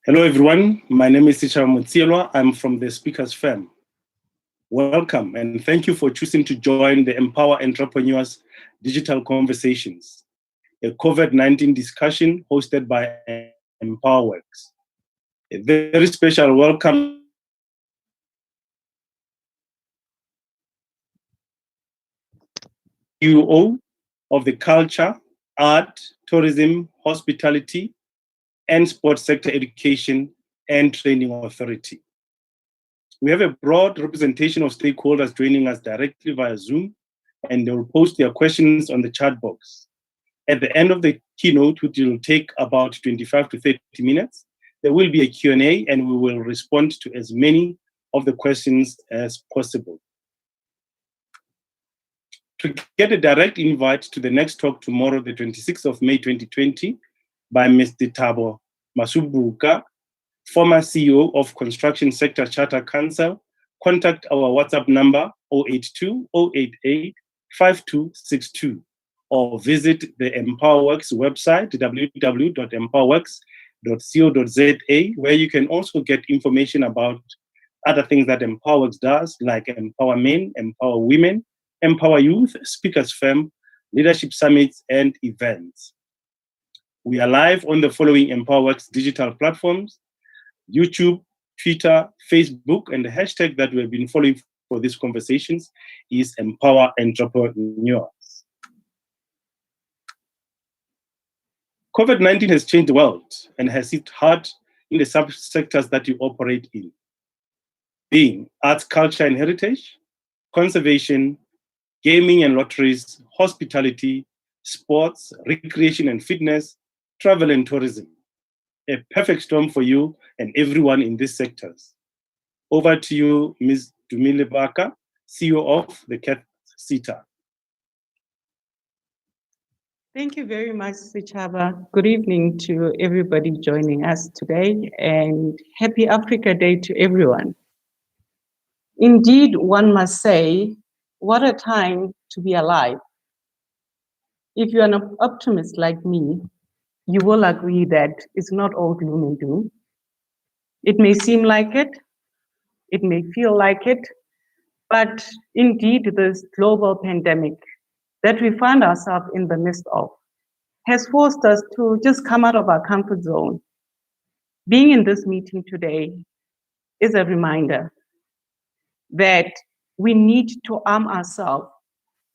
Hello, everyone. My name is Ticha Mutsielwa. I'm from the Speakers Firm. Welcome, and thank you for choosing to join the Empower Entrepreneurs Digital Conversations, a COVID-19 discussion hosted by EmpowaWorks. A very special welcome CEO of the Culture, Art, Tourism, Hospitality, and Sports Sector Education and Training Authority. We have a broad representation of stakeholders joining us directly via Zoom, and they will post their questions on the chat box. At the end of the keynote, which will take about 25 to 30 minutes, there will be a Q&A, and we will respond to as many of the questions as possible. To get a direct invite to the next talk tomorrow, the 26th of May 2020, by Mr. Thabo Masubuka, former CEO of Construction Sector Charter Council, contact our WhatsApp number 082-088-5262 or visit the EmpowaWorks website, www.empowerworks.co.za, where you can also get information about other things that EmpowaWorks does, like Empower Men, Empower Women, Empower Youth, Speakers Firm, Leadership Summits, and events. We are live on the following EmpowaWorks digital platforms: YouTube, Twitter, Facebook, and the hashtag that we have been following for these conversations is EmpowaEntrepreneurs. COVID-19 has changed the world and has hit hard in the subsectors that you operate in, being arts, culture, and heritage, conservation, gaming and lotteries, hospitality, sports, recreation and fitness, travel and tourism. A perfect storm for you and everyone in these sectors. Over to you, Ms. Tumi Lebaka, CEO of the Casita. Thank you very much, Sichaba. Good evening to everybody joining us today, and happy Africa Day to everyone. Indeed, one must say, what a time to be alive. If you're an optimist like me, you will agree that it's not all gloom and doom. It may seem like it may feel like it, but indeed this global pandemic that we find ourselves in the midst of has forced us to just come out of our comfort zone. Being in this meeting today is a reminder that we need to arm ourselves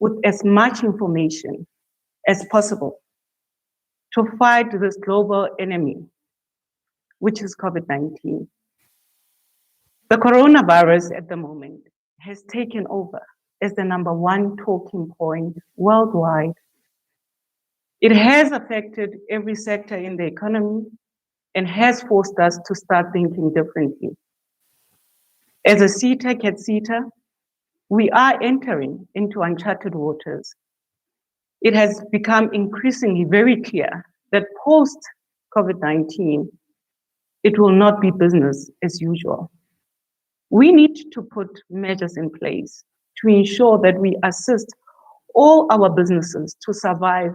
with as much information as possible to fight this global enemy, which is COVID-19. The coronavirus at the moment has taken over as the #1 talking point worldwide. It has affected every sector in the economy and has forced us to start thinking differently. As a Casita, we are entering into uncharted waters. It has become increasingly very clear that post-COVID-19, it will not be business as usual. We need to put measures in place to ensure that we assist all our businesses to survive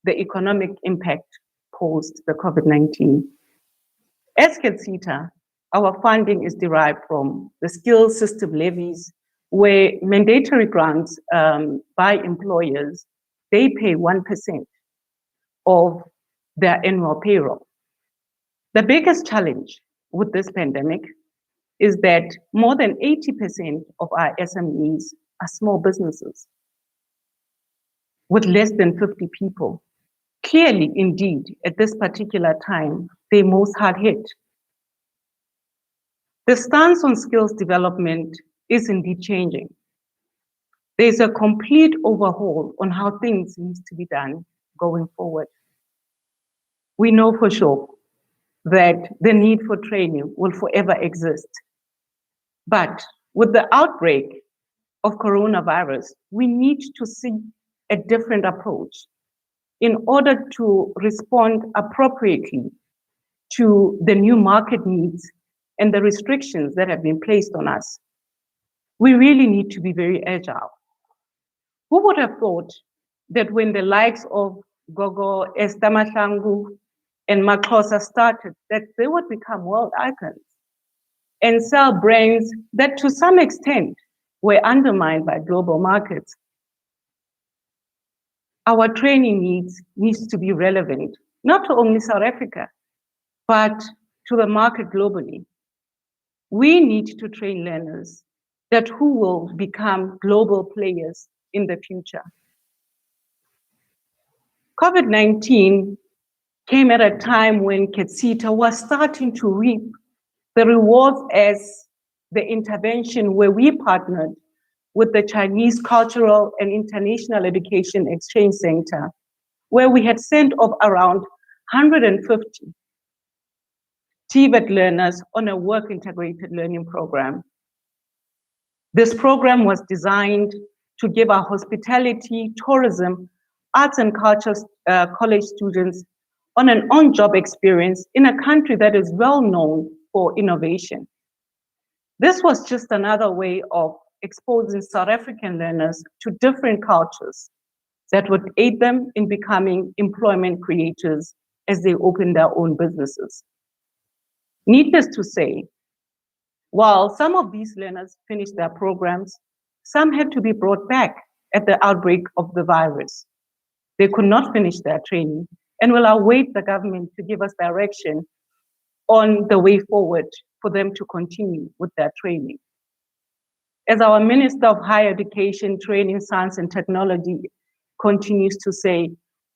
the economic impact post the COVID-19. As Casita, our funding is derived from the skills system levies, where mandatory grants by employers, they pay 1% of their annual payroll. The biggest challenge with this pandemic is that more than 80% of our SMEs are small businesses with less than 50 people. Clearly, indeed, at this particular time, they're most hard hit. The stance on skills development is indeed changing. There's a complete overhaul on how things need to be done going forward. We know for sure that the need for training will forever exist. But with the outbreak of coronavirus, we need to see a different approach in order to respond appropriately to the new market needs and the restrictions that have been placed on us. We really need to be very agile. Who would have thought that when the likes of Gogo, Esther Mahlangu, and Maxhosa started, that they would become world icons and sell brands that to some extent were undermined by global markets. Our training needs to be relevant, not to only South Africa, but to the market globally. We need to train learners that who will become global players in the future. COVID-19 came at a time when Casita was starting to reap the rewards as the intervention where we partnered with the Chinese Cultural and International Education Exchange Center, where we had sent off around 150 TVET learners on a work-integrated learning program. This program was designed to give our hospitality, tourism, arts and culture college students on an on-job experience in a country that is well known for innovation. This was just another way of exposing South African learners to different cultures that would aid them in becoming employment creators as they open their own businesses. Needless to say, while some of these learners finished their programs, some had to be brought back at the outbreak of the virus. They could not finish their training and will await the government to give us direction on the way forward for them to continue with their training. As our Minister of Higher Education, Training, Science and Technology continues to say,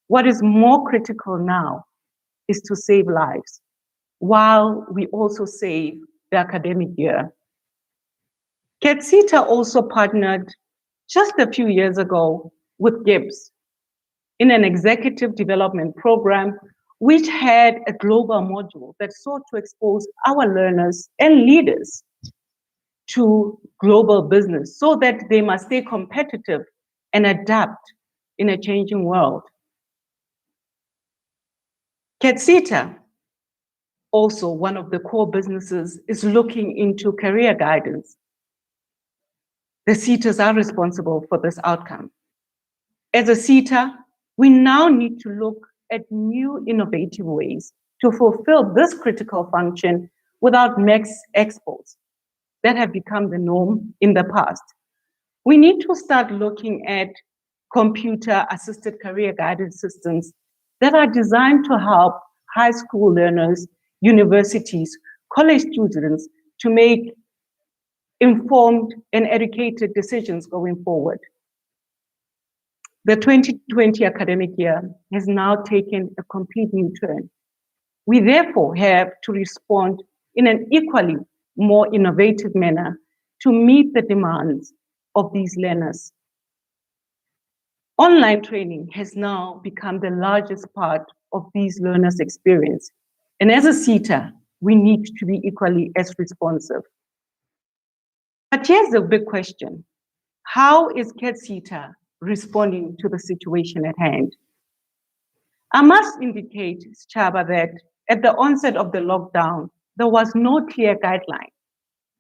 what is more critical now is to save lives, while we also save the academic year. Casita also partnered just a few years ago with Gibbs in an executive development program, which had a global module that sought to expose our learners and leaders to global business so that they must stay competitive and adapt in a changing world. Casita, also one of the core businesses, is looking into career guidance. The SETAs are responsible for this outcome. As a SETA, we now need to look at new innovative ways to fulfill this critical function without max expos that have become the norm in the past. We need to start looking at computer-assisted career guidance systems that are designed to help high school learners, universities, college students to make informed and educated decisions going forward. The 2020 academic year has now taken a complete new turn. We therefore have to respond in an equally more innovative manner to meet the demands of these learners. Online training has now become the largest part of these learners' experience. And as a SETA, we need to be equally as responsive. But here's the big question. How is Casita responding to the situation at hand? I must indicate, Chaba, that at the onset of the lockdown, there was no clear guideline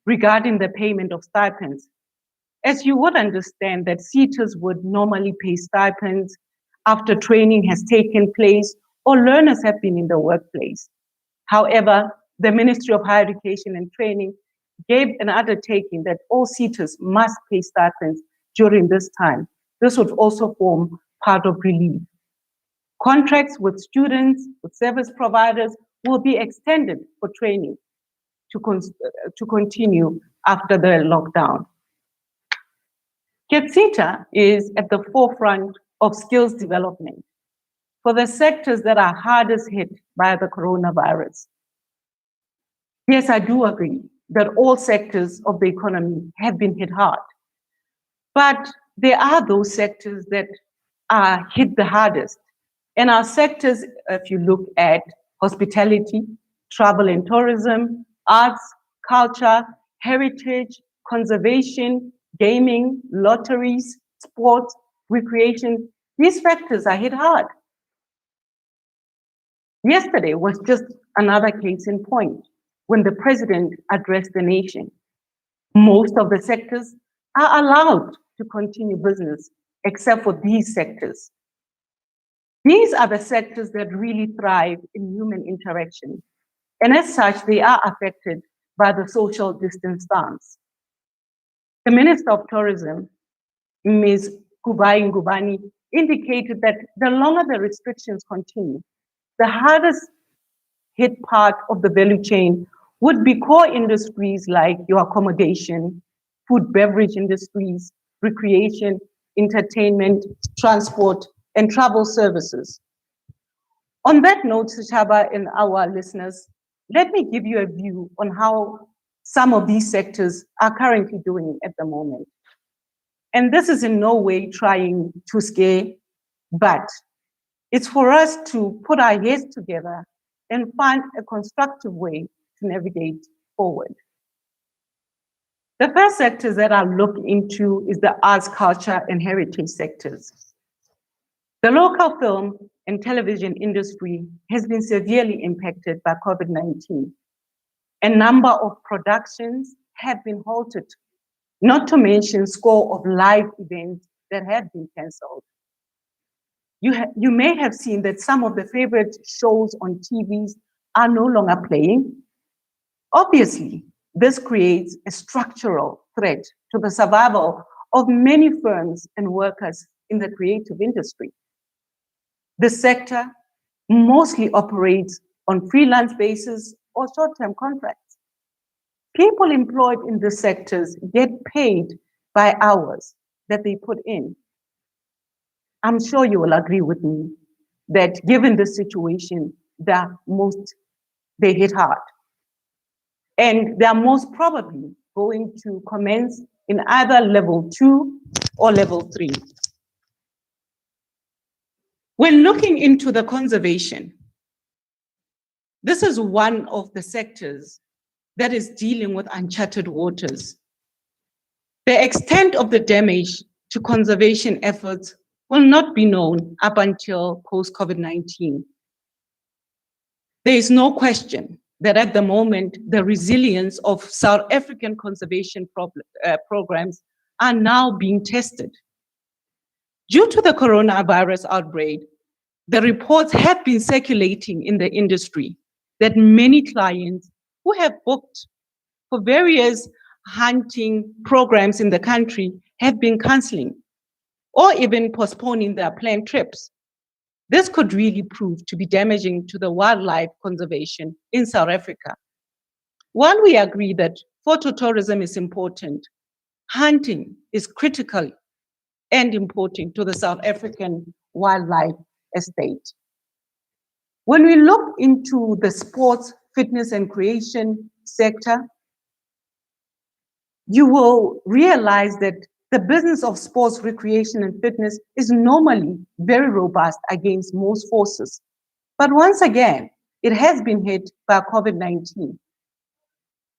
regarding the payment of stipends. As you would understand that SETAs would normally pay stipends after training has taken place or learners have been in the workplace. However, the Ministry of Higher Education and Training gave an undertaking that all SETAs must pay stipends during this time. This would also form part of relief. Contracts with students, with service providers will be extended for training to continue after the lockdown. Casita is at the forefront of skills development for the sectors that are hardest hit by the coronavirus. Yes, I do agree that all sectors of the economy have been hit hard, but there are those sectors that are hit the hardest. And our sectors, if you look at hospitality, travel and tourism, arts, culture, heritage, conservation, gaming, lotteries, sports, recreation, these sectors are hit hard. Yesterday was just another case in point when the president addressed the nation. Most of the sectors are allowed to continue business except for these sectors. These are the sectors that really thrive in human interaction, and as such, they are affected by the social distance stance. The Minister of Tourism, Ms. Kubai Ngubani, indicated that the longer the restrictions continue, the hardest hit part of the value chain would be core industries like your accommodation, food, beverage industries, recreation, entertainment, transport, and travel services. On that note, Sachaba and our listeners, let me give you a view on how some of these sectors are currently doing at the moment. And this is in no way trying to scare, but it's for us to put our heads together and find a constructive way to navigate forward. The first sectors that I'll look into is the arts, culture, and heritage sectors. The local film and television industry has been severely impacted by COVID-19. A number of productions have been halted, not to mention score of live events that have been canceled. You may have seen that some of the favorite shows on TVs are no longer playing. Obviously, this creates a structural threat to the survival of many firms and workers in the creative industry. The sector mostly operates on freelance basis or short-term contracts. People employed in these sectors get paid by hours that they put in. I'm sure you will agree with me that given the situation, they hit hard. And they're most probably going to commence in either level 2 or level 3. When looking into the conservation, this is one of the sectors that is dealing with uncharted waters. The extent of the damage to conservation efforts will not be known up until post-COVID-19. There is no question that at the moment, the resilience of South African conservation programs are now being tested. Due to the coronavirus outbreak, the reports have been circulating in the industry that many clients who have booked for various hunting programs in the country have been canceling or even postponing their planned trips. This could really prove to be damaging to the wildlife conservation in South Africa. While we agree that phototourism is important, hunting is critical and important to the South African wildlife estate. When we look into the sports, fitness, and creation sector, you will realize that the business of sports, recreation, and fitness is normally very robust against most forces. But once again, it has been hit by COVID-19.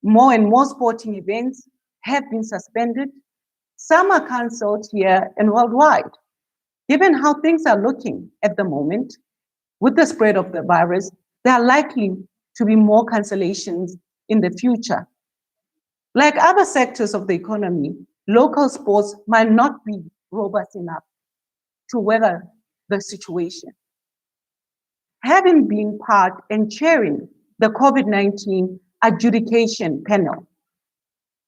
More and more sporting events have been suspended. Some are canceled here and worldwide. Given how things are looking at the moment, with the spread of the virus, there are likely to be more cancellations in the future. Like other sectors of the economy, local sports might not be robust enough to weather the situation. Having been part and chairing the COVID-19 adjudication panel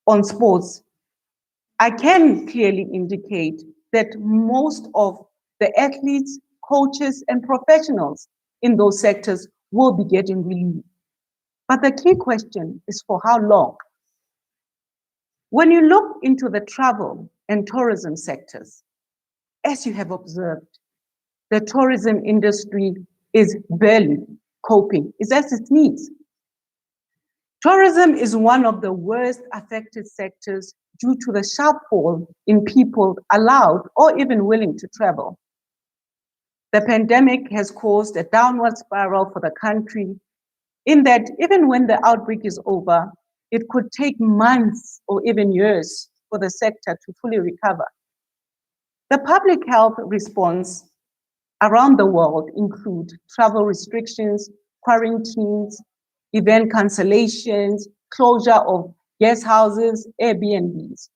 on sports, I can clearly indicate that most of the athletes, coaches, and professionals in those sectors will be getting relief. But the key question is for how long? When you look into the travel and tourism sectors, as you have observed, the tourism industry is barely coping. It's at its knees. Tourism is one of the worst affected sectors due to the sharp fall in people allowed or even willing to travel. The pandemic has caused a downward spiral for the country, in that even when the outbreak is over, it could take months or even years for the sector to fully recover. The public health response around the world include travel restrictions, quarantines, event cancellations, closure of guest houses, Airbnbs.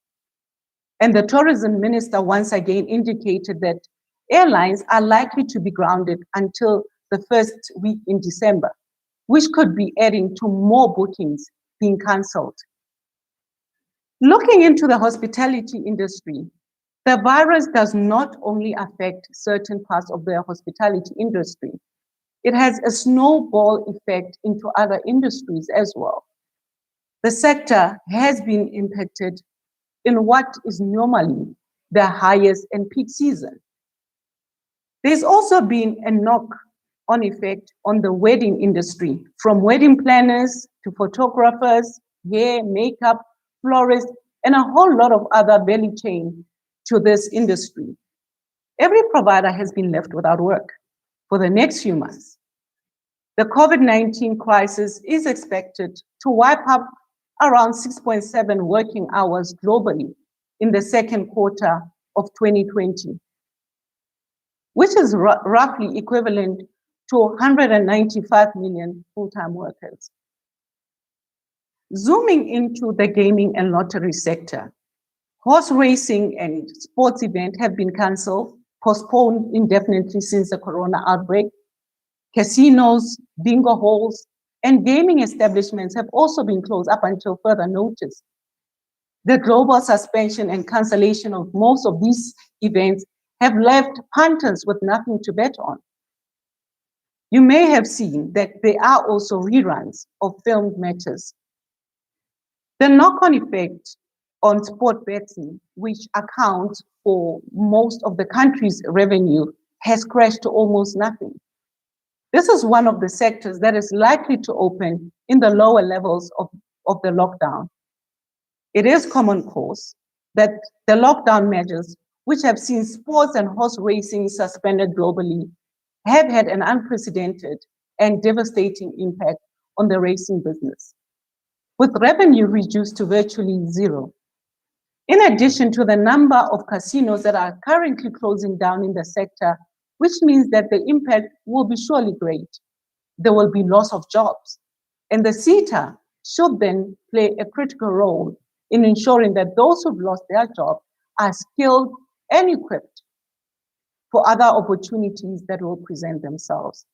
And the tourism minister once again indicated that airlines are likely to be grounded until the first week in December, which could be adding to more bookings being cancelled. Looking into the hospitality industry, the virus does not only affect certain parts of the hospitality industry, it has a snowball effect into other industries as well. The sector has been impacted in what is normally the highest and peak season. There's also been a knock-on effect on the wedding industry, from wedding planners to photographers, hair, makeup, florists, and a whole lot of other value chain to this industry. Every provider has been left without work for the next few months. The COVID-19 crisis is expected to wipe up around 6.7 working hours globally in the second quarter of 2020, which is roughly equivalent to 195 million full-time workers. Zooming into the gaming and lottery sector, horse racing and sports events have been cancelled, postponed indefinitely since the corona outbreak. Casinos, bingo halls, and gaming establishments have also been closed up until further notice. The global suspension and cancellation of most of these events have left punters with nothing to bet on. You may have seen that there are also reruns of filmed matches. The knock-on effect on sport betting, which accounts for most of the country's revenue, has crashed to almost nothing. This is one of the sectors that is likely to open in the lower levels of the lockdown. It is common cause that the lockdown measures, which have seen sports and horse racing suspended globally, have had an unprecedented and devastating impact on the racing business, with revenue reduced to virtually zero. In addition to the number of casinos that are currently closing down in the sector, which means that the impact will be surely great. There will be loss of jobs. And the CETA should then play a critical role in ensuring that those who've lost their job are skilled and equipped for other opportunities that will present themselves.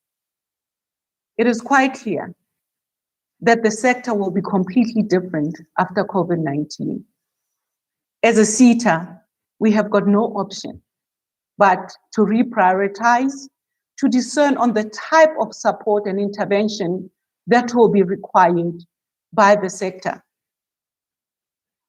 It is quite clear that the sector will be completely different after COVID-19. As a CETA, we have got no option but to reprioritize, to discern on the type of support and intervention that will be required by the sector.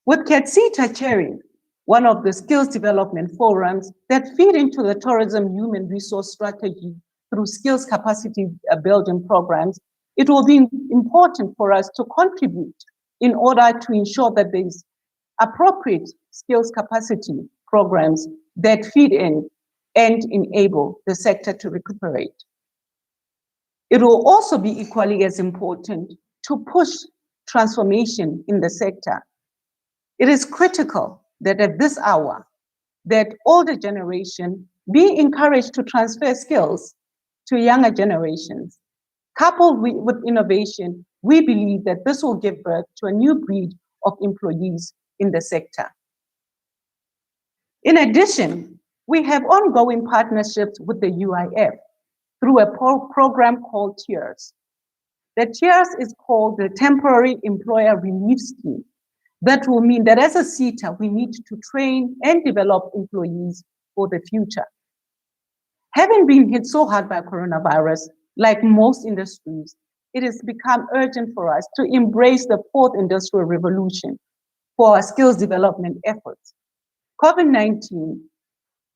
With Casita chairing one of the skills development forums that feed into the tourism human resource strategy through skills capacity building programs, it will be important for us to contribute in order to ensure that there is appropriate skills capacity programs that feed in and enable the sector to recuperate. It will also be equally as important to push transformation in the sector. It is critical that at this hour, that older generation be encouraged to transfer skills to younger generations. Coupled with innovation, we believe that this will give birth to a new breed of employees in the sector. In addition, we have ongoing partnerships with the UIF through a program called TIERS. The TIERS is called the Temporary Employer Relief Scheme. That will mean that as a CETA, we need to train and develop employees for the future. Having been hit so hard by coronavirus, like most industries, it has become urgent for us to embrace the fourth industrial revolution for our skills development efforts. COVID-19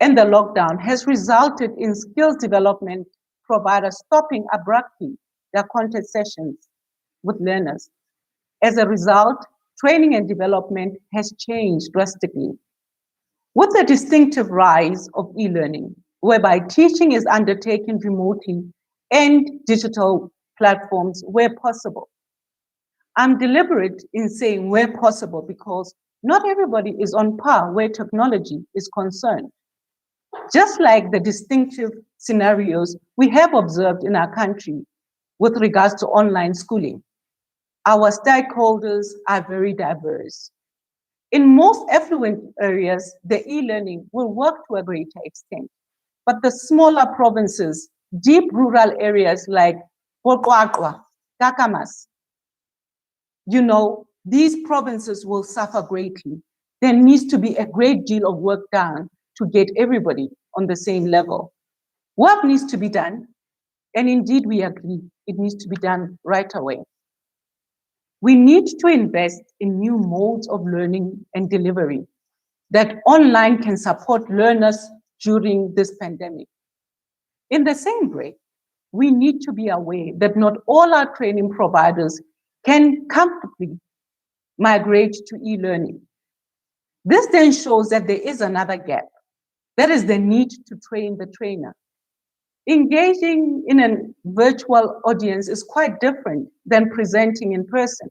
and the lockdown has resulted in skills development providers stopping abruptly their content sessions with learners. As a result, training and development has changed drastically. With the distinctive rise of e-learning, whereby teaching is undertaken remotely and digital platforms where possible. I'm deliberate in saying where possible because not everybody is on par where technology is concerned. Just like the distinctive scenarios we have observed in our country with regards to online schooling, our stakeholders are very diverse. In most affluent areas, the e-learning will work to a greater extent. but the smaller provinces, deep rural areas like Bokwakwa, Kakamas, these provinces will suffer greatly. There needs to be a great deal of work done to get everybody on the same level. Work needs to be done, and indeed we agree, it needs to be done right away. We need to invest in new modes of learning and delivery that online can support learners during this pandemic. In the same way, we need to be aware that not all our training providers can comfortably migrate to e-learning. This then shows that there is another gap. That is the need to train the trainer. Engaging in a virtual audience is quite different than presenting in person,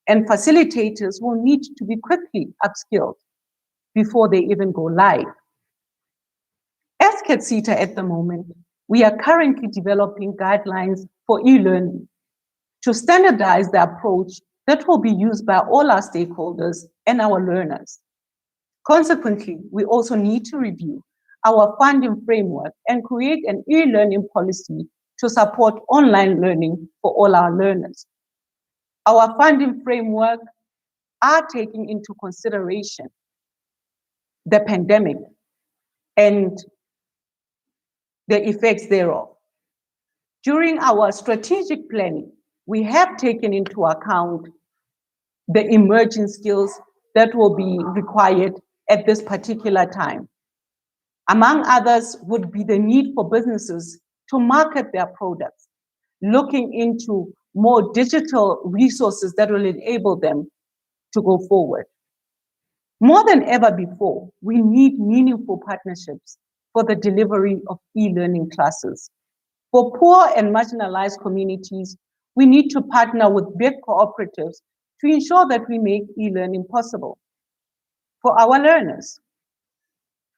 and facilitators will need to be quickly upskilled before they even go live. As Casita at the moment, we are currently developing guidelines for e-learning to standardize the approach that will be used by all our stakeholders and our learners. Consequently, we also need to review our funding framework and create an e-learning policy to support online learning for all our learners. Our funding framework are taking into consideration the pandemic and the effects thereof. During our strategic planning, we have taken into account the emerging skills that will be required at this particular time. Among others would be the need for businesses to market their products, looking into more digital resources that will enable them to go forward. More than ever before, we need meaningful partnerships for the delivery of e-learning classes. For poor and marginalized communities, we need to partner with big cooperatives to ensure that we make e-learning possible for our learners.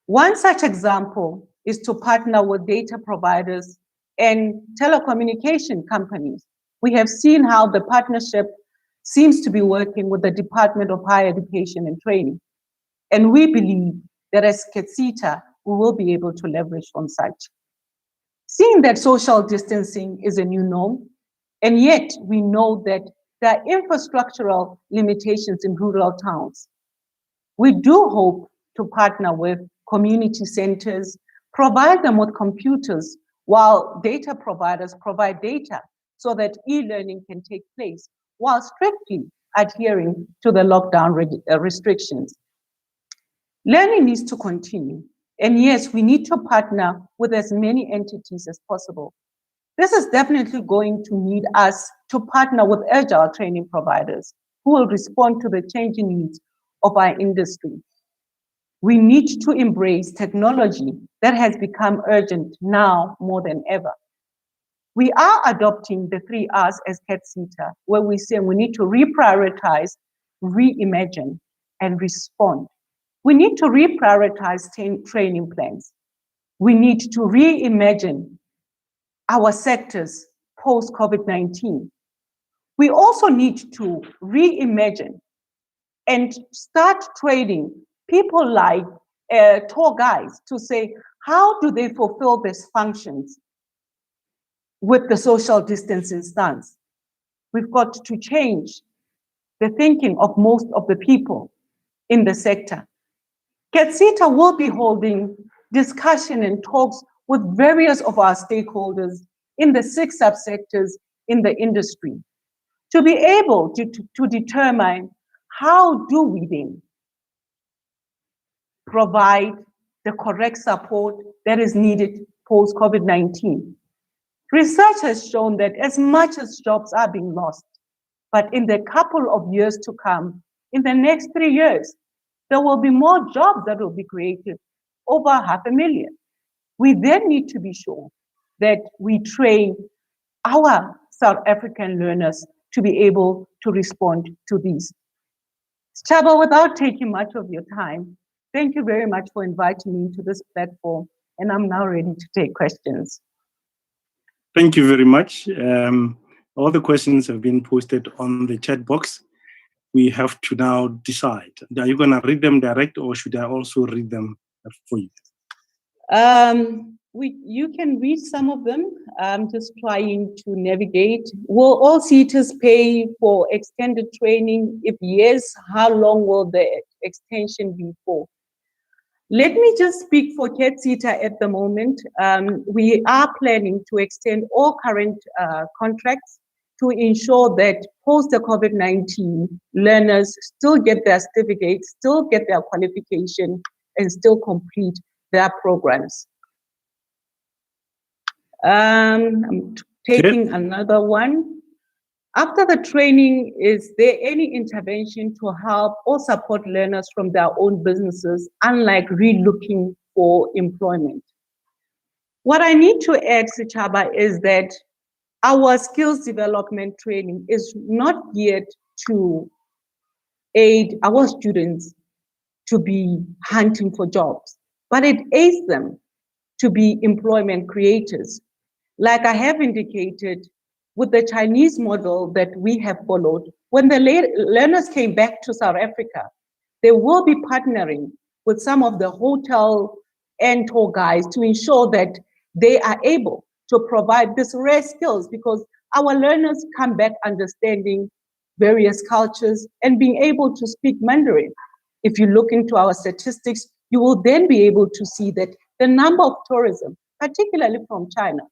One such example is to partner with data providers and telecommunication companies. We have seen how the partnership seems to be working with the Department of Higher Education and Training. And we believe that as Casita, we will be able to leverage on such. Seeing that social distancing is a new norm, and yet we know that there are infrastructural limitations in rural towns. We do hope to partner with community centers, provide them with computers, while data providers provide data so that e-learning can take place while strictly adhering to the lockdown restrictions. Learning needs to continue. And yes, we need to partner with as many entities as possible. This is definitely going to need us to partner with agile training providers who will respond to the changing needs of our industry. We need to embrace technology that has become urgent now more than ever. We are adopting the 3 R's as Casita, where we say we need to reprioritize, reimagine, and respond. We need to reprioritize training plans. We need to reimagine our sectors post-COVID-19. We also need to reimagine and start training people like tour guides to say, how do they fulfill these functions with the social distancing stance? We've got to change the thinking of most of the people in the sector. Casita will be holding discussion and talks with various of our stakeholders in the 6 subsectors in the industry to be able to determine how do we then provide the correct support that is needed post-COVID-19. Research has shown that as much as jobs are being lost, but in the couple of years to come, in the next 3 years, there will be more jobs that will be created, over 500,000. We then need to be sure that we train our South African learners to be able to respond to these. Chaba, without taking much of your time, thank you very much for inviting me to this platform, and I'm now ready to take questions. Thank you very much. All the questions have been posted on the chat box. We have to now decide. Are you going to read them direct, or should I also read them for you? You can read some of them. I'm just trying to navigate. Will all seaters pay for extended training? If yes, how long will the extension be for? Let me just speak for Casita at the moment. We are planning to extend all current contracts to ensure that post the COVID-19 learners still get their certificates, still get their qualification, and still complete their programs. I'm taking another one. After the training, is there any intervention to help or support learners from their own businesses, unlike re-looking for employment? What I need to add, Sichaba, is that our skills development training is not geared to aid our students to be hunting for jobs, but it aids them to be employment creators. Like I have indicated, with the Chinese model that we have followed, when the learners came back to South Africa, they will be partnering with some of the hotel and tour guides to ensure that they are able to provide these rare skills, because our learners come back understanding various cultures and being able to speak Mandarin. If you look into our statistics, you will then be able to see that the number of tourism, particularly from China,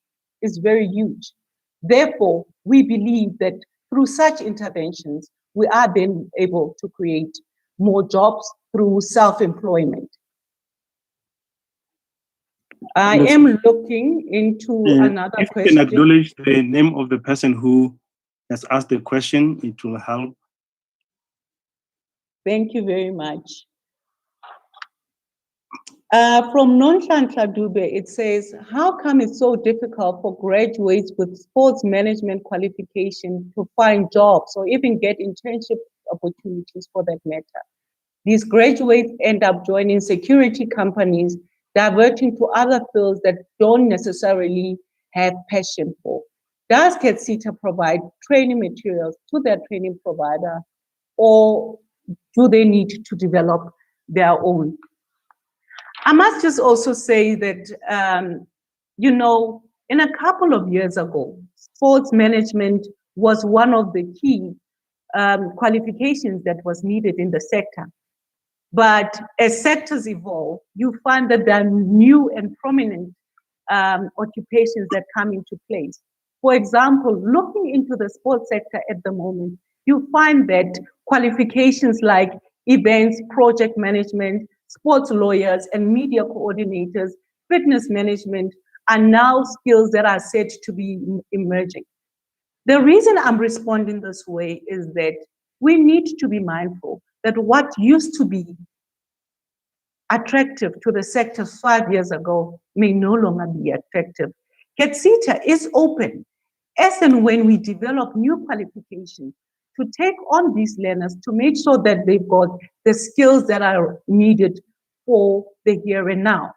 is very huge. Therefore, we believe that through such interventions, we are then able to create more jobs through self-employment. I am looking into another question. If you can acknowledge the name of the person who has asked the question, it will help. Thank you very much. From Nonchantla Dube, it says, how come it's so difficult for graduates with sports management qualification to find jobs or even get internship opportunities for that matter? These graduates end up joining security companies, diverting to other fields that don't necessarily have passion for. Does Casita provide training materials to their training provider, or do they need to develop their own? I must just also say that, in a couple of years ago, sports management was one of the key qualifications that was needed in the sector. But as sectors evolve, you find that there are new and prominent occupations that come into place. For example, looking into the sports sector at the moment, you find that qualifications like events, project management, sports lawyers, and media coordinators, fitness management are now skills that are said to be emerging. The reason I'm responding this way is that we need to be mindful that what used to be attractive to the sector 5 years ago may no longer be attractive. Casita is open as and when we develop new qualifications to take on these learners to make sure that they've got the skills that are needed for the here and now.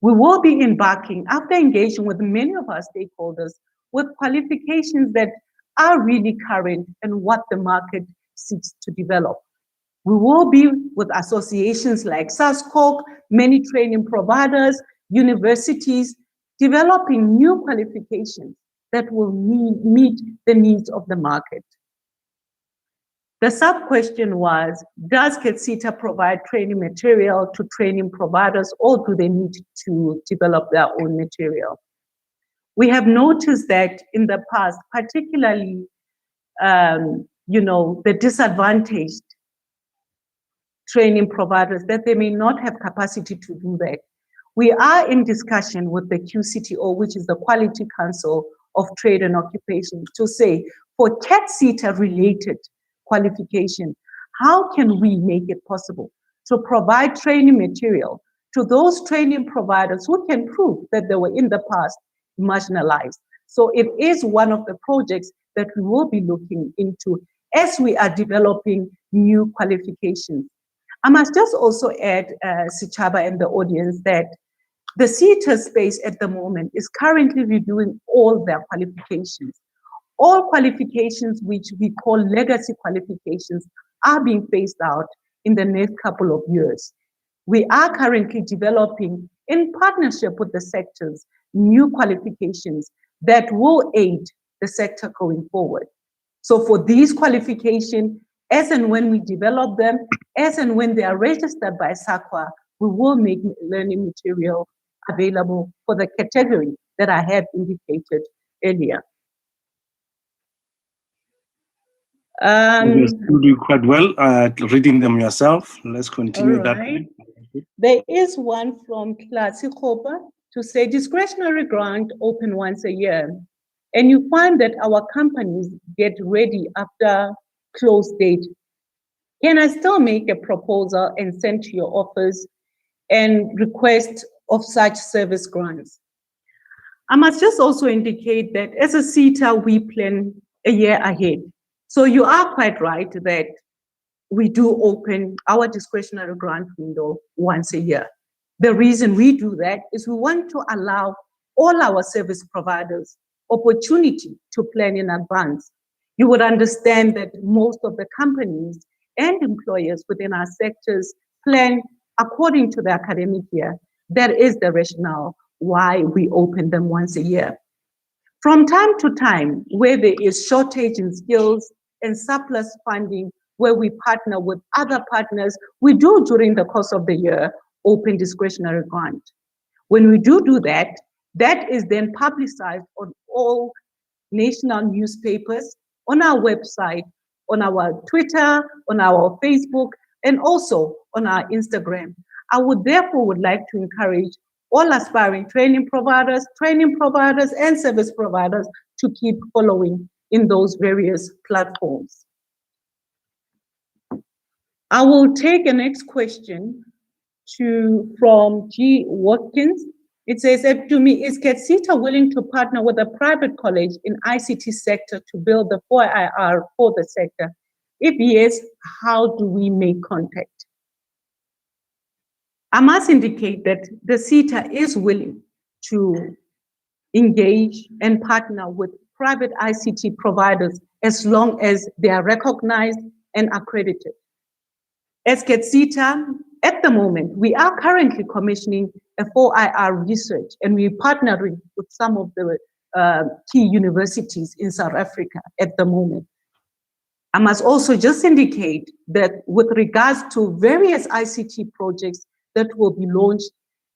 We will be embarking, after engaging with many of our stakeholders, with qualifications that are really current and what the market seeks to develop. We will be with associations like SASCOC, many training providers, universities, developing new qualifications that will meet the needs of the market. The sub-question was, does Casita provide training material to training providers, or do they need to develop their own material? We have noticed that in the past, particularly, the disadvantaged training providers, that they may not have capacity to do that. We are in discussion with the QCTO, which is the Quality Council of Trade and Occupation, to say for Casita related qualification, how can we make it possible to provide training material to those training providers who can prove that they were in the past marginalized? So it is one of the projects that we will be looking into as we are developing new qualifications. I must just also add, Sichaba and the audience, that the CETA space at the moment is currently reviewing all their qualifications. All qualifications which we call legacy qualifications are being phased out in the next couple of years. We are currently developing in partnership with the sectors, new qualifications that will aid the sector going forward. So for these qualifications, as and when we develop them, as and when they are registered by SAQA, we will make learning material available for the category that I have indicated earlier. You do quite well at reading them yourself. Let's continue that way. There is one from Klasi Kopa to say discretionary grant open once a year. And you find that our companies get ready after close date. Can I still make a proposal and send to your office and request of such service grants? I must just also indicate that as a CETA, we plan a year ahead. So you are quite right that we do open our discretionary grant window once a year. The reason we do that is we want to allow all our service providers opportunity to plan in advance. You would understand that most of the companies and employers within our sectors plan according to the academic year. That is the rationale why we open them once a year. From time to time, where there is shortage in skills and surplus funding, where we partner with other partners, we do during the course of the year open discretionary grant. When we do that, that is then publicized on all national newspapers, on our website, on our Twitter, on our Facebook, and also on our Instagram. I would therefore like to encourage all aspiring training providers, and service providers to keep following in those various platforms. I will take a next question from G. Watkins. It says, to me, is Casita willing to partner with a private college in ICT sector to build the 4IR for the sector? If yes, how do we make contact? I must indicate that the CETA is willing to engage and partner with private ICT providers as long as they are recognized and accredited. As Casita, at the moment, we are currently commissioning a 4IR research, and we're partnering with some of the key universities in South Africa at the moment. I must also just indicate that with regards to various ICT projects that will be launched,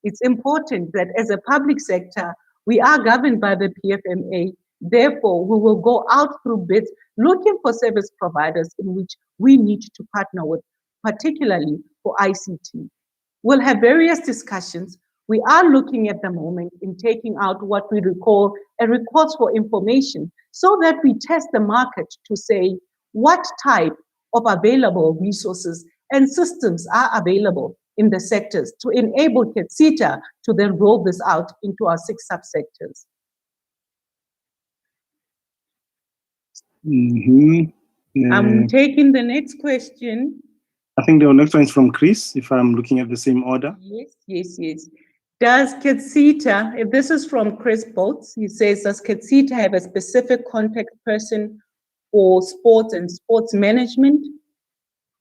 it's important that as a public sector, we are governed by the PFMA. Therefore, we will go out through bids looking for service providers in which we need to partner with, particularly for ICT. We'll have various discussions. We are looking at the moment in taking out what we recall a request for information so that we test the market to say what type of available resources and systems are available in the sectors to enable Casita to then roll this out into our 6 subsectors. I'm taking the next question. I think the next one is from Chris, if I'm looking at the same order. Yes. Does Casita, if this is from Chris Boltz, he says, does Casita have a specific contact person for sports and sports management?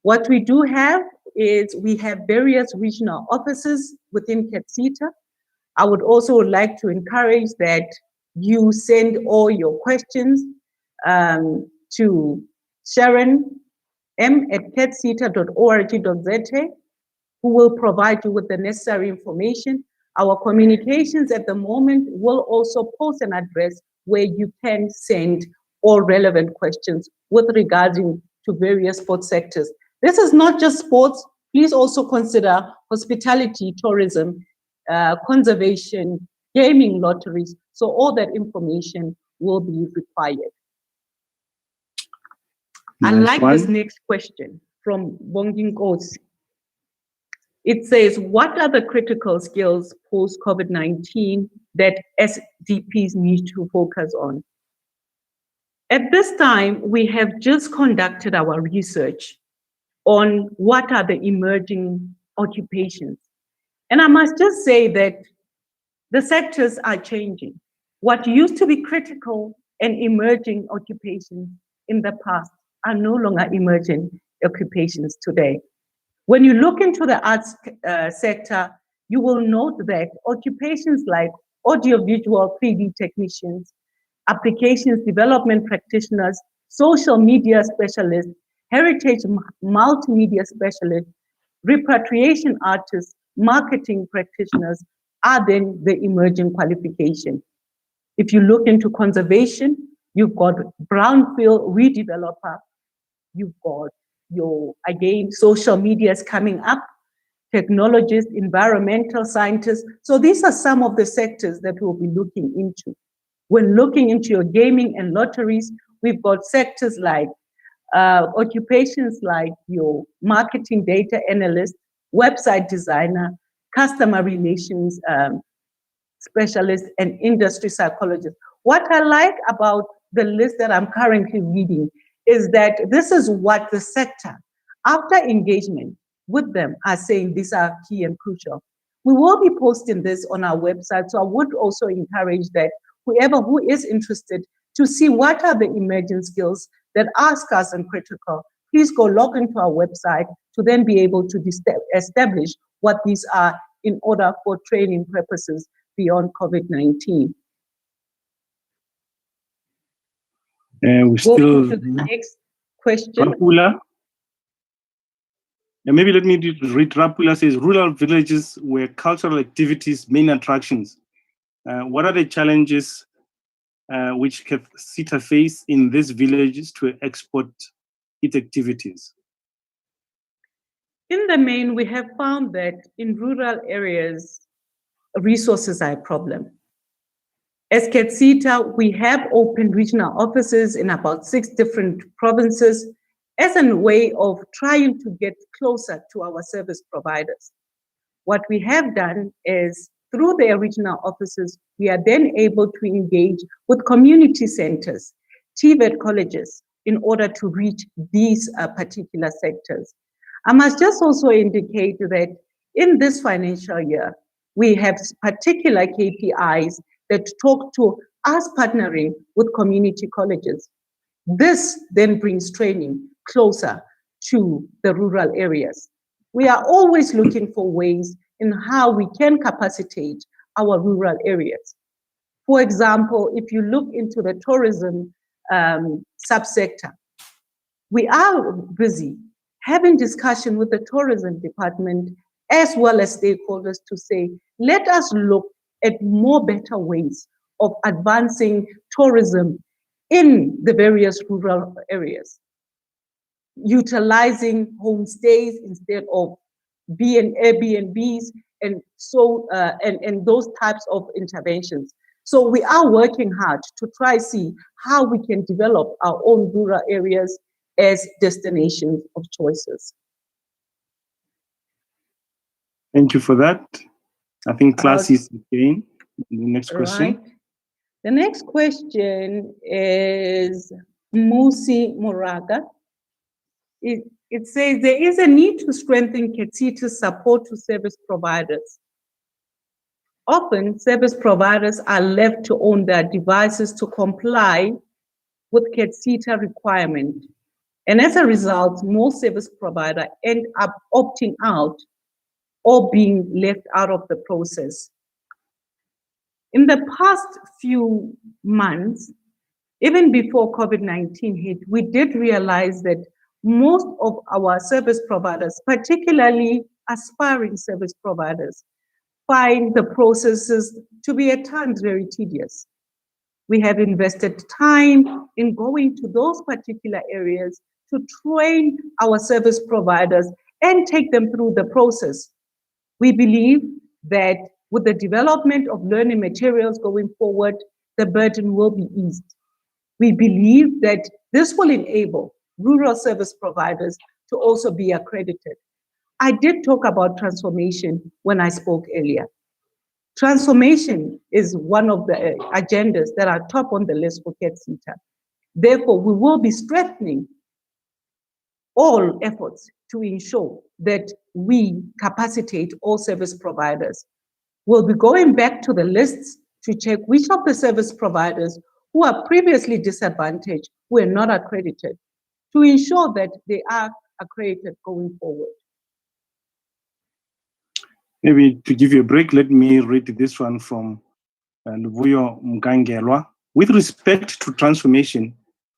What we do have is we have various regional offices within Casita. I would also like to encourage that you send all your questions to Sharon m@casita.org.za, who will provide you with the necessary information. Our communications at the moment will also post an address where you can send all relevant questions with regarding to various sports sectors. This is not just sports. Please also consider hospitality, tourism, conservation, gaming, lotteries. So all that information will be required. I like this next question from Bonging Kosi. It says, what are the critical skills post-COVID-19 that SDPs need to focus on? At this time, we have just conducted our research on what are the emerging occupations. And I must just say that the sectors are changing. What used to be critical and emerging occupations in the past are no longer emerging occupations today. When you look into the arts sector, you will note that occupations like audiovisual 3D technicians, applications development practitioners, social media specialists, heritage multimedia specialists, repatriation artists, marketing practitioners are then the emerging qualification. If you look into conservation, you've got brownfield redeveloper, you've got your, again, social media is coming up, technologists, environmental scientists. So these are some of the sectors that we'll be looking into. When looking into your gaming and lotteries, we've got sectors like occupations like your marketing data analyst, website designer, customer relations specialist, and industry psychologist. What I like about the list that I'm currently reading is that this is what the sector, after engagement with them, are saying these are key and crucial. We will be posting this on our website, so I would also encourage that whoever who is interested to see what are the emerging skills that are scarce and critical, please go log into our website to then be able to establish what these are in order for training purposes beyond COVID-19. We still go to the next question. Rapula. Maybe let me read. Rapula says rural villages where cultural activities main attractions. What are the challenges which Casita face in these villages to export its activities? In the main, we have found that in rural areas, resources are a problem. As Casita, we have opened regional offices in about 6 different provinces as a way of trying to get closer to our service providers. What we have done is through their regional offices, we are then able to engage with community centers, TVET colleges, in order to reach these particular sectors. I must just also indicate that in this financial year, we have particular KPIs that talk to us partnering with community colleges. This then brings training closer to the rural areas. We are always looking for ways in how we can capacitate our rural areas. For example, if you look into the tourism subsector, we are busy having discussion with the tourism department as well as stakeholders to say, let us look at more better ways of advancing tourism in the various rural areas, utilizing homestays instead of Airbnbs and so and those types of interventions. So we are working hard to try see how we can develop our own rural areas as destinations of choices. Thank you for that. I think class is again. The next question. Right. The next question is Musi Moraga. It says there is a need to strengthen Casita's support to service providers. Often, service providers are left to own their devices to comply with Casita requirement. And as a result, most service providers end up opting out or being left out of the process. In the past few months, even before COVID-19 hit, we did realize that most of our service providers, particularly aspiring service providers, find the processes to be at times very tedious. We have invested time in going to those particular areas to train our service providers and take them through the process. We believe that with the development of learning materials going forward, the burden will be eased. We believe that this will enable rural service providers to also be accredited. I did talk about transformation when I spoke earlier. Transformation is one of the agendas that are top on the list for Casita. Therefore, we will be strengthening all efforts to ensure that we capacitate all service providers. We'll be going back to the lists to check which of the service providers who are previously disadvantaged, who are not accredited, to ensure that they are accredited going forward. Maybe to give you a break, let me read this one from Luvuyo Mgangelwa. With respect to transformation,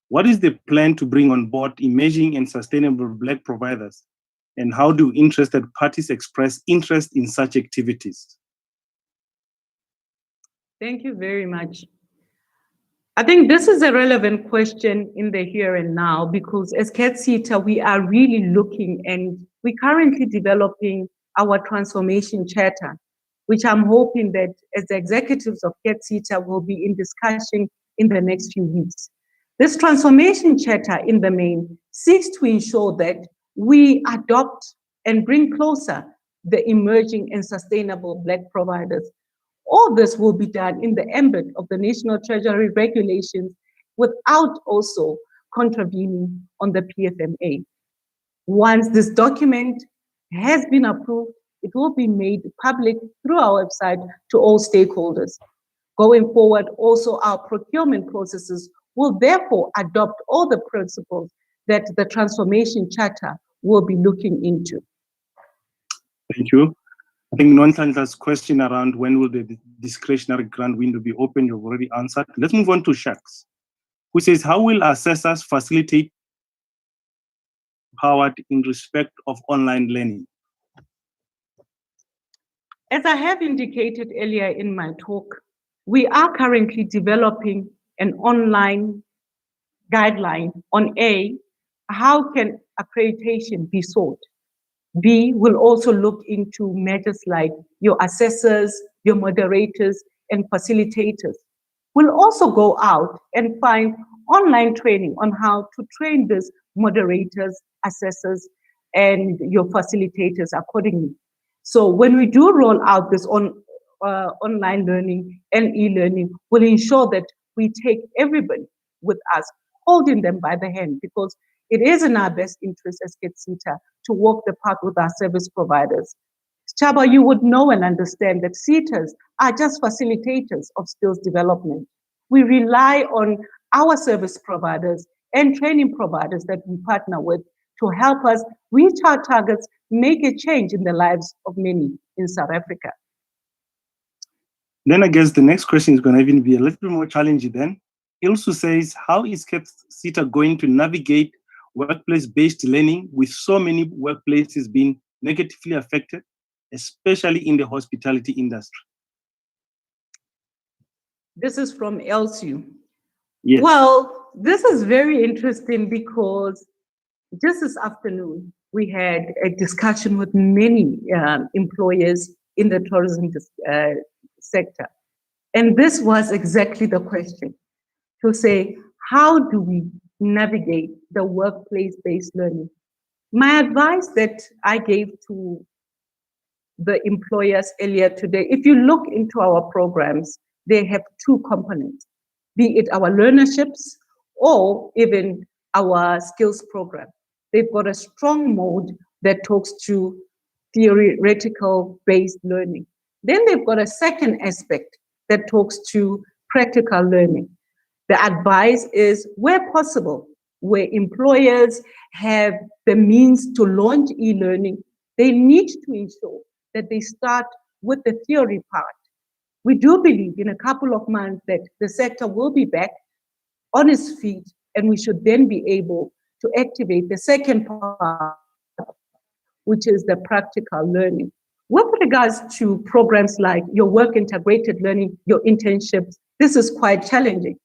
what is the plan to bring on board emerging and sustainable Black providers? And how do interested parties express interest in such activities? Thank you very much. I think this is a relevant question in the here and now, because as Casita, we are really looking, and we're currently developing our transformation charter, which I'm hoping that as the executives of Casita will be in discussion in the next few weeks. This transformation charter in the main seeks to ensure that we adopt and bring closer the emerging and sustainable Black providers. All this will be done in the ambit of the National Treasury regulations without also contravening on the PFMA. Once this document has been approved, it will be made public through our website to all stakeholders. Going forward, also our procurement processes will therefore adopt all the principles that the Transformation Charter will be looking into. Thank you. I think Nonhlanhla's question around when will the discretionary grant window be open, you've already answered. Let's move on to Shaks, who says, how will assessors facilitate empowered in respect of online learning? As I have indicated earlier in my talk, we are currently developing an online guideline on A, how can accreditation be sought? B, will also look into matters like your assessors, your moderators, and facilitators. We'll also go out and find online training on how to train these moderators, assessors, and your facilitators accordingly. So when we do roll out this online learning and e-learning, we'll ensure that we take everybody with us, holding them by the hand, because it is in our best interest as Casita to walk the path with our service providers. Chaba, you would know and understand that CETAs are just facilitators of skills development. We rely on our service providers and training providers that we partner with to help us reach our targets, make a change in the lives of many in South Africa. Then I guess the next question is going to even be a little bit more challenging then. Ilsu says, how is Casita going to navigate workplace-based learning with so many workplaces being negatively affected, especially in the hospitality industry? This is from Elsu. Yes. Well, this is very interesting because just this afternoon, we had a discussion with many employers in the tourism sector. And this was exactly the question, to say, how do we navigate the workplace-based learning? My advice that I gave to the employers earlier today, if you look into our programs, they have two components, be it our learnerships or even our skills program. They've got a strong mode that talks to theoretical-based learning. Then they've got a second aspect that talks to practical learning. The advice is, where possible, where employers have the means to launch e-learning, they need to ensure that they start with the theory part. We do believe in a couple of months that the sector will be back on its feet, and we should then be able to activate the second part, which is the practical learning. With regards to programs like your work integrated learning, your internships, this is quite challenging.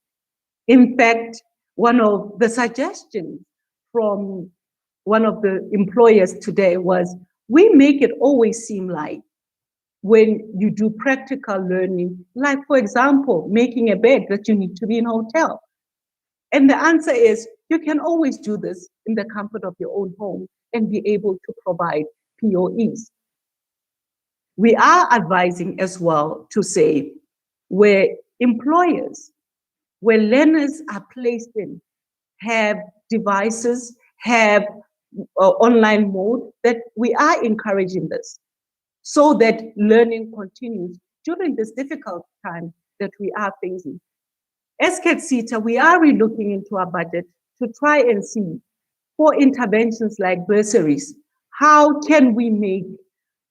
In fact, one of the suggestions from one of the employers today was, we make it always seem like when you do practical learning, like for example, making a bed, that you need to be in a hotel. And the answer is, you can always do this in the comfort of your own home and be able to provide POEs. We are advising as well to say, where employers, where learners are placed in, have devices, have online mode, that we are encouraging this so that learning continues during this difficult time that we are facing. As Casita, we are relooking into our budget to try and see for interventions like bursaries, how can we make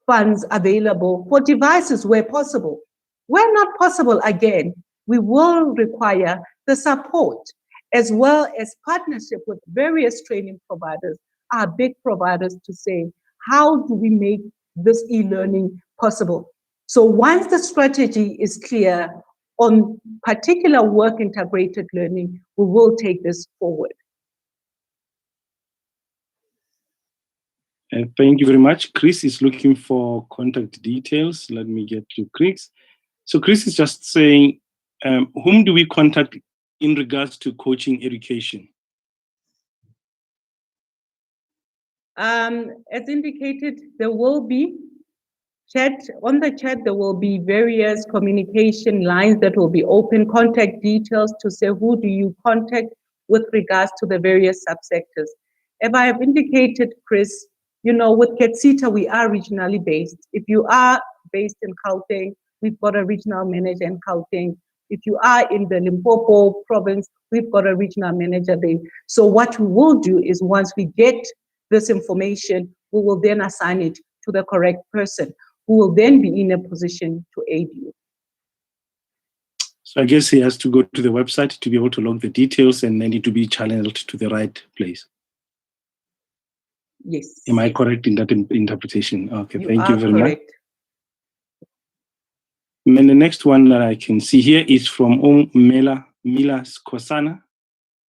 funds available for devices where possible. Where not possible, again, we will require the support as well as partnership with various training providers, our big providers, to say, how do we make this e-learning possible? So once the strategy is clear on particular work integrated learning, we will take this forward. Thank you very much. Chris is looking for contact details. Let me get to Chris. So Chris is just saying, whom do we contact in regards to coaching education? As indicated, there will be on the chat, there will be various communication lines that will be open, contact details to say who do you contact with regards to the various subsectors. As I have indicated, Chris, with Casita, we are regionally based. If you are based in Gauteng, we've got a regional manager in Gauteng. If you are in the Limpopo province, we've got a regional manager there. So what we will do is once we get this information, we will then assign it to the correct person who will then be in a position to aid you. So I guess he has to go to the website to be able to log the details and then it to be channeled to the right place. Yes. Am I correct in that interpretation? Okay, thank you very much. And then the next one that I can see here is from Mila Skosana.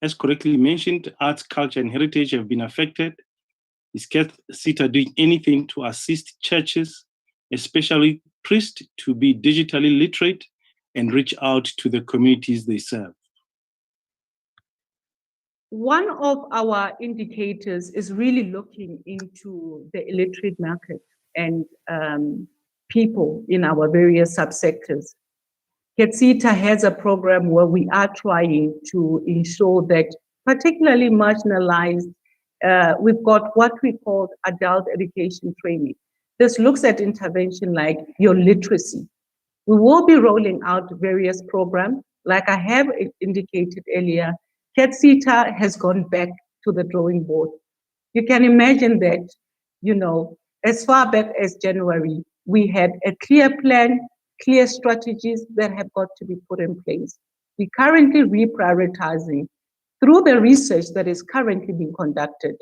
As correctly mentioned, arts, culture, and heritage have been affected. Is Casita doing anything to assist churches, especially priests, to be digitally literate and reach out to the communities they serve? One of our indicators is really looking into the illiterate market and people in our various subsectors. Casita has a program where we are trying to ensure that particularly marginalized, we've got what we call adult education training. This looks at intervention like your literacy. We will be rolling out various programs. Like I have indicated earlier, Casita has gone back to the drawing board. You can imagine that, as far back as January, we had a clear plan, clear strategies that have got to be put in place. We're currently reprioritizing through the research that is currently being conducted.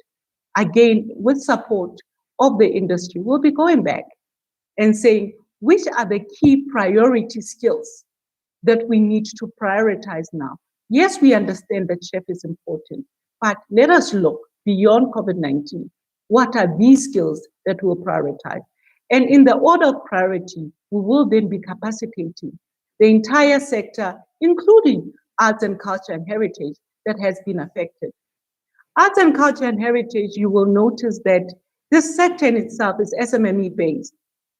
Again, with support of the industry, we'll be going back and saying, which are the key priority skills that we need to prioritize now? Yes, we understand that chef is important, but let us look beyond COVID-19. What are these skills that we'll prioritize? And in the order of priority, we will then be capacitating the entire sector, including arts and culture and heritage that has been affected. Arts and culture and heritage, you will notice that this sector in itself is SMME based.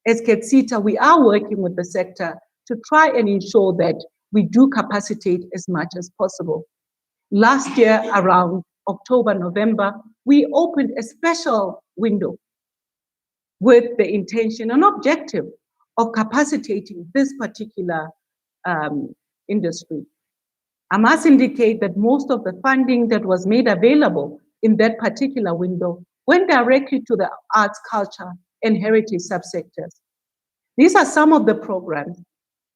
As Casita, we are working with the sector to try and ensure that we do capacitate as much as possible. Last year, around October, November, we opened a special window with the intention and objective of capacitating this particular industry. I must indicate that most of the funding that was made available in that particular window went directly to the arts, culture, and heritage subsectors. These are some of the programs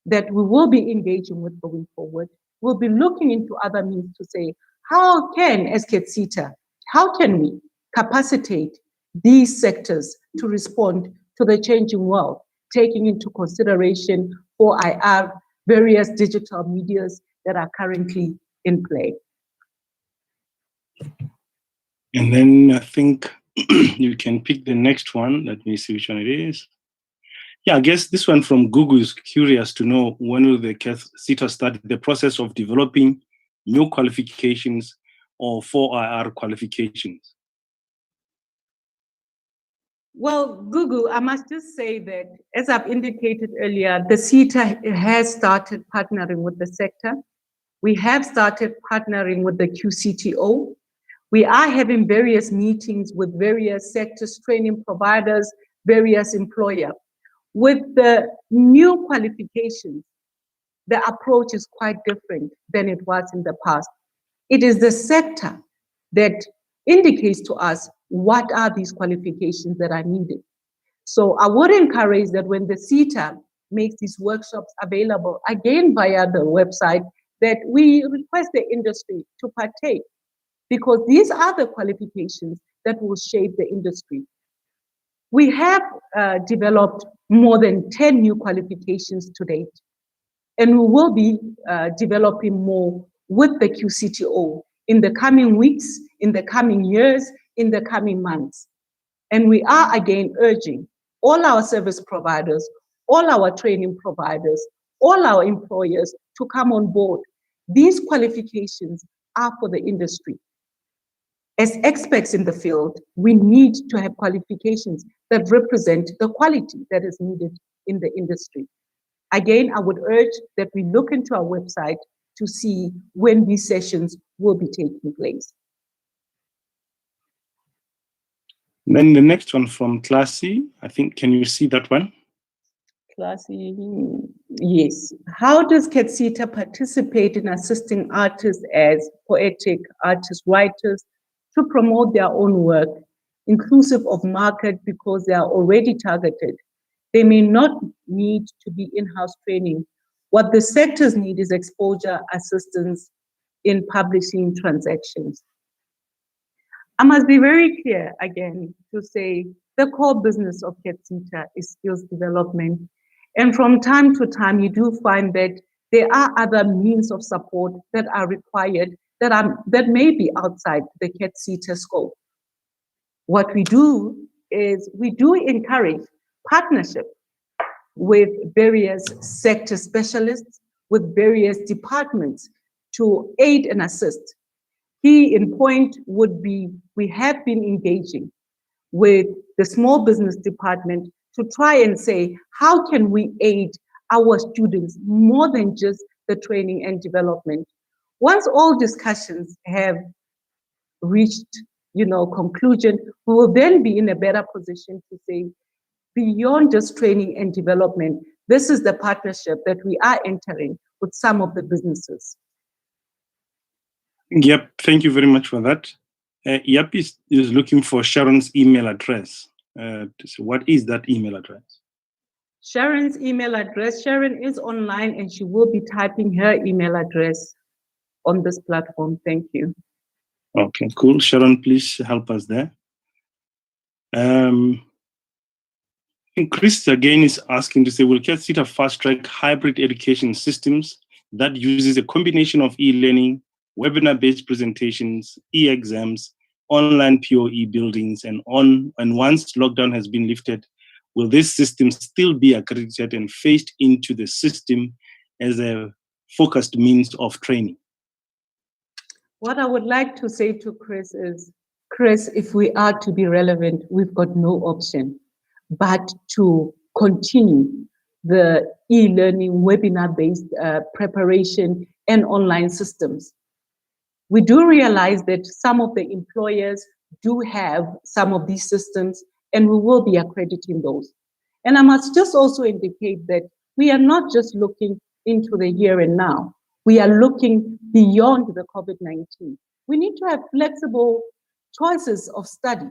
that we will be engaging with going forward. We'll be looking into other means to say, how can, as Casita, how can we capacitate these sectors to respond to the changing world, taking into consideration for IR various digital medias that are currently in play. And then I think you can pick the next one. Let me see which one it is. Yeah, I guess this one from Google is curious to know when will the Casita start the process of developing new qualifications or 4IR qualifications? Well, Google, I must just say that, as I've indicated earlier, the CETA has started partnering with the sector. We have started partnering with the QCTO. We are having various meetings with various sectors, training providers, various employers. With the new qualifications, the approach is quite different than it was in the past. It is the sector that indicates to us what are these qualifications that are needed. So I would encourage that when the CETA makes these workshops available, again via the website, that we request the industry to partake, because these are the qualifications that will shape the industry. We have developed more than 10 new qualifications to date, and we will be developing more with the QCTO in the coming weeks, in the coming years, in the coming months. And we are again urging all our service providers, all our training providers, all our employers to come on board. These qualifications are for the industry. As experts in the field, we need to have qualifications that represent the quality that is needed in the industry. Again, I would urge that we look into our website to see when these sessions will be taking place. Then the next one from Classy, I think, can you see that one? Classy, yes. How does Casita participate in assisting artists as poetic artists, writers, to promote their own work, inclusive of market, because they are already targeted? They may not need to be in-house training. What the sectors need is exposure, assistance in publishing transactions. I must be very clear again to say the core business of Casita is skills development. And from time to time, you do find that there are other means of support that are required that may be outside the Casita scope. What we do is we do encourage partnership with various sector specialists, with various departments to aid and assist. Key in point would be, we have been engaging with the small business department to try and say, how can we aid our students more than just the training and development? Once all discussions have reached, conclusion, we will then be in a better position to say, beyond just training and development, this is the partnership that we are entering with some of the businesses. Yep, thank you very much for that. Yep is looking for Sharon's email address. So what is that email address? Sharon's email address, Sharon is online and she will be typing her email address on this platform. Thank you. Okay, cool. Sharon, please help us there. Chris again is asking to say, will Casita fast-track hybrid education systems that uses a combination of e-learning, webinar-based presentations, e-exams, online POE buildings, and once lockdown has been lifted, will this system still be accredited and phased into the system as a focused means of training? What I would like to say to Chris is, Chris, if we are to be relevant, we've got no option but to continue the e-learning, webinar-based preparation and online systems. We do realize that some of the employers do have some of these systems, and we will be accrediting those. And I must just also indicate that we are not just looking into the here and now. We are looking beyond the COVID-19. We need to have flexible choices of study.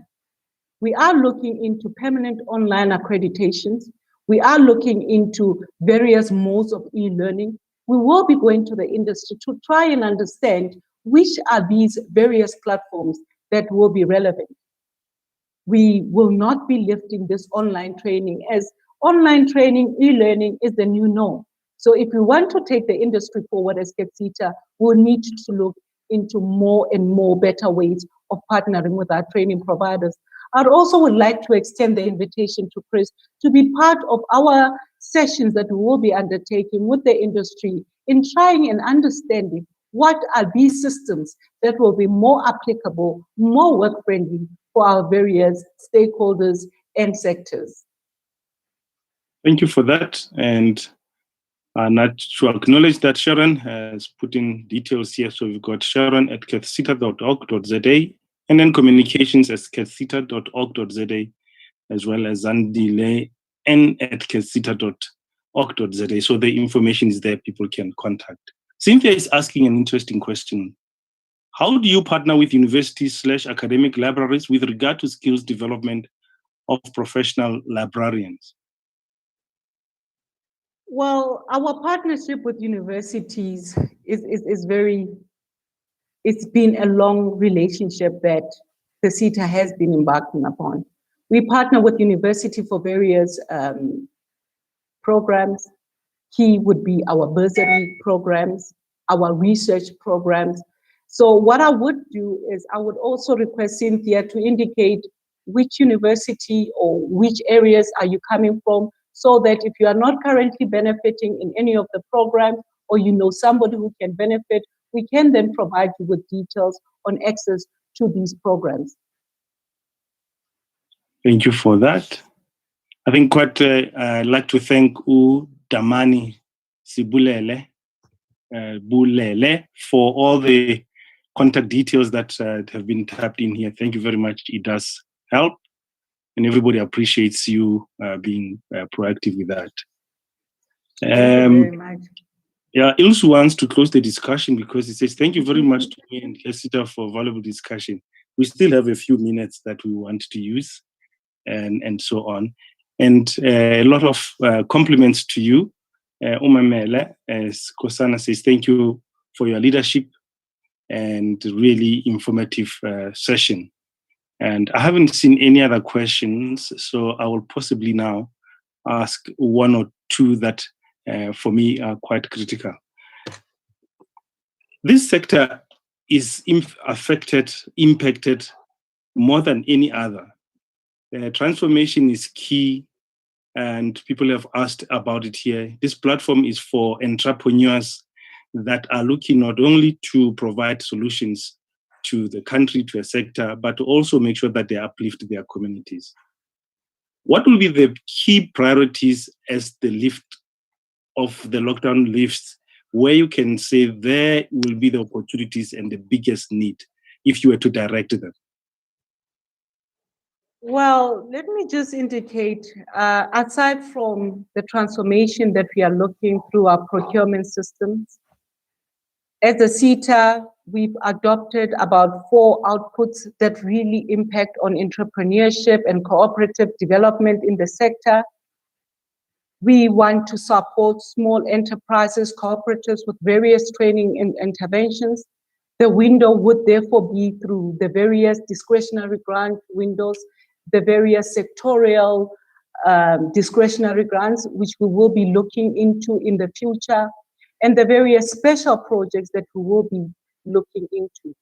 We are looking into permanent online accreditations. We are looking into various modes of e-learning. We will be going to the industry to try and understand which are these various platforms that will be relevant. We will not be lifting this online training, as online training, e-learning is the new norm. So if we want to take the industry forward as Casita, we'll need to look into more and more better ways of partnering with our training providers. I'd also would like to extend the invitation to Chris to be part of our sessions that we will be undertaking with the industry in trying and understanding what are these systems that will be more applicable, more work-friendly for our various stakeholders and sectors. Thank you for that. And not to acknowledge that Sharon has put in details here. So we've got Sharon at casita.org.za, and then communications at casita.org.za, as well as Zandile N at casita.org.za. So the information is there, people can contact. Cynthia is asking an interesting question. How do you partner with universities/academic libraries with regard to skills development of professional librarians? Well, our partnership with universities is very, it's been a long relationship that Casita has been embarking upon. We partner with university for various programs. He would be our bursary programs, our research programs. So what I would do is I would also request Cynthia to indicate which university or which areas are you coming from, so that if you are not currently benefiting in any of the programs, or you know somebody who can benefit, we can then provide you with details on access to these programs. Thank you for that. I think I'd like to thank Damani Sibulele Bulele for all the contact details that have been tapped in here. Thank you very much. It does help, and everybody appreciates you being proactive with that. Thank you very much. Yeah, Ilse wants to close the discussion because it says, thank you very much to me and Casita for valuable discussion. We still have a few minutes that we want to use and so on. And a lot of compliments to you. Umamele, as Kosana says, thank you for your leadership and really informative session. And I haven't seen any other questions, so I will possibly now ask one or two that for me are quite critical. This sector is impacted more than any other. Transformation is key, and people have asked about it here. This platform is for entrepreneurs that are looking not only to provide solutions to the country, to a sector, but to also make sure that they uplift their communities. What will be the key priorities as the lift of the lockdown lifts, where you can say there will be the opportunities and the biggest need if you were to direct them? Well, let me just indicate, aside from the transformation that we are looking through our procurement systems, as a CETA, we've adopted about 4 outputs that really impact on entrepreneurship and cooperative development in the sector. We want to support small enterprises, cooperatives with various training and interventions. The window would therefore be through the various discretionary grant windows, the various sectorial discretionary grants, which we will be looking into in the future, and the various special projects that we will be looking into.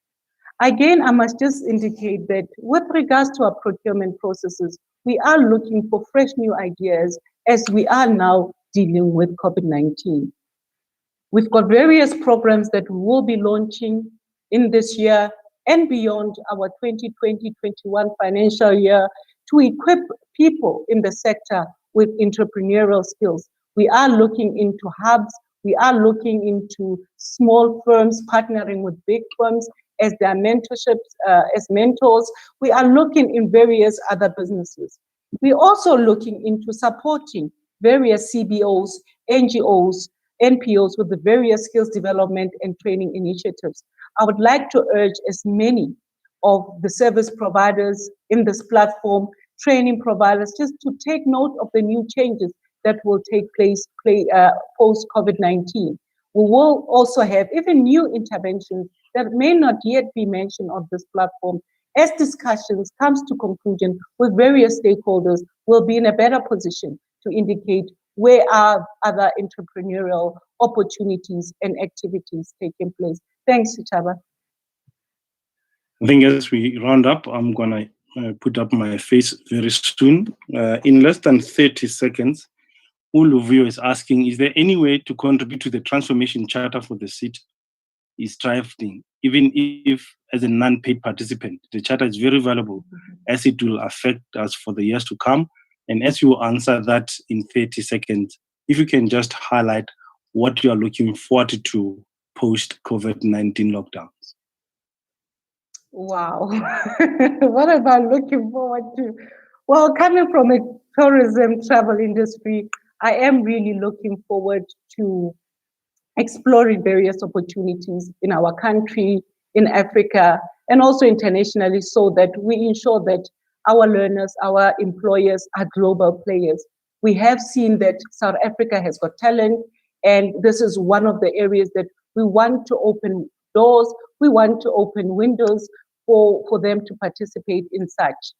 Again, I must just indicate that with regards to our procurement processes, we are looking for fresh new ideas as we are now dealing with COVID-19. We've got various programs that we will be launching in this year and beyond our 2020-21 financial year to equip people in the sector with entrepreneurial skills. We are looking into hubs. We are looking into small firms partnering with big firms as their mentorships, as mentors. We are looking in various other businesses. We're also looking into supporting various CBOs, NGOs, NPOs with the various skills development and training initiatives. I would like to urge as many of the service providers in this platform, training providers, just to take note of the new changes that will take place post-COVID-19. We will also have even new interventions that may not yet be mentioned on this platform. As discussions comes to conclusion with various stakeholders, we'll be in a better position to indicate where are other entrepreneurial opportunities and activities taking place. Thanks, Chaba. I think as we round up, I'm going to put up my face very soon. In less than 30 seconds, Uluvio is asking, is there any way to contribute to the transformation charter for the city? Is drafting, even if as a non-paid participant. The charter is very valuable as it will affect us for the years to come. And as you answer that in 30 seconds, if you can just highlight what you are looking forward to post-COVID-19 lockdowns. Wow. What am I looking forward to? Well, coming from a tourism travel industry, I am really looking forward to exploring various opportunities in our country, in Africa, and also internationally, so that we ensure that our learners, our employers are global players. We have seen that South Africa has got talent, and this is one of the areas that we want to open doors, we want to open windows for them to participate in such.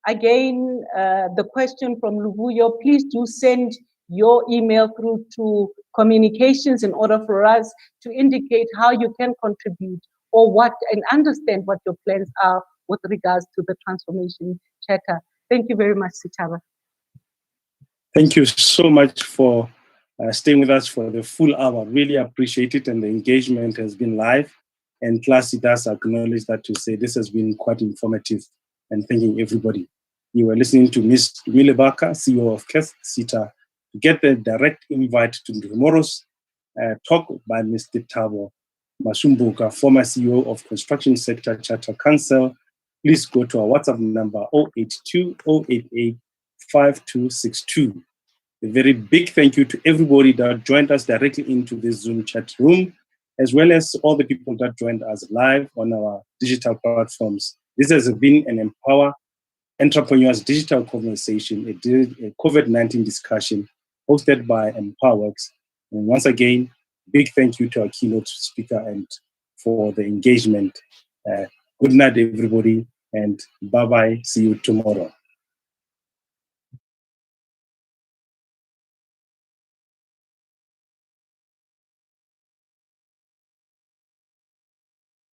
Again, the question from Luvuyo, please do send your email through to communications in order for us to indicate how you can contribute or what, and understand what your plans are with regards to the transformation charter. Thank you very much, Sitaba. Thank you so much for staying with us for the full hour. Really appreciate it, and the engagement has been live. And plus, it does acknowledge that to say this has been quite informative, and thanking everybody. You were listening to Ms. Tumi Lebaka, CEO of Casita. To get the direct invite to tomorrow's talk by Mr. Thabo Masumbuka, former CEO of Construction Sector Charter Council, please go to our WhatsApp number 082 088 5262. A very big thank you to everybody that joined us directly into this Zoom chat room, as well as all the people that joined us live on our digital platforms. This has been an Empower Entrepreneurs digital conversation, a COVID-19 discussion hosted by EmpowaWorks. And once again, big thank you to our keynote speaker and for the engagement. Good night, everybody, and bye-bye. See you tomorrow.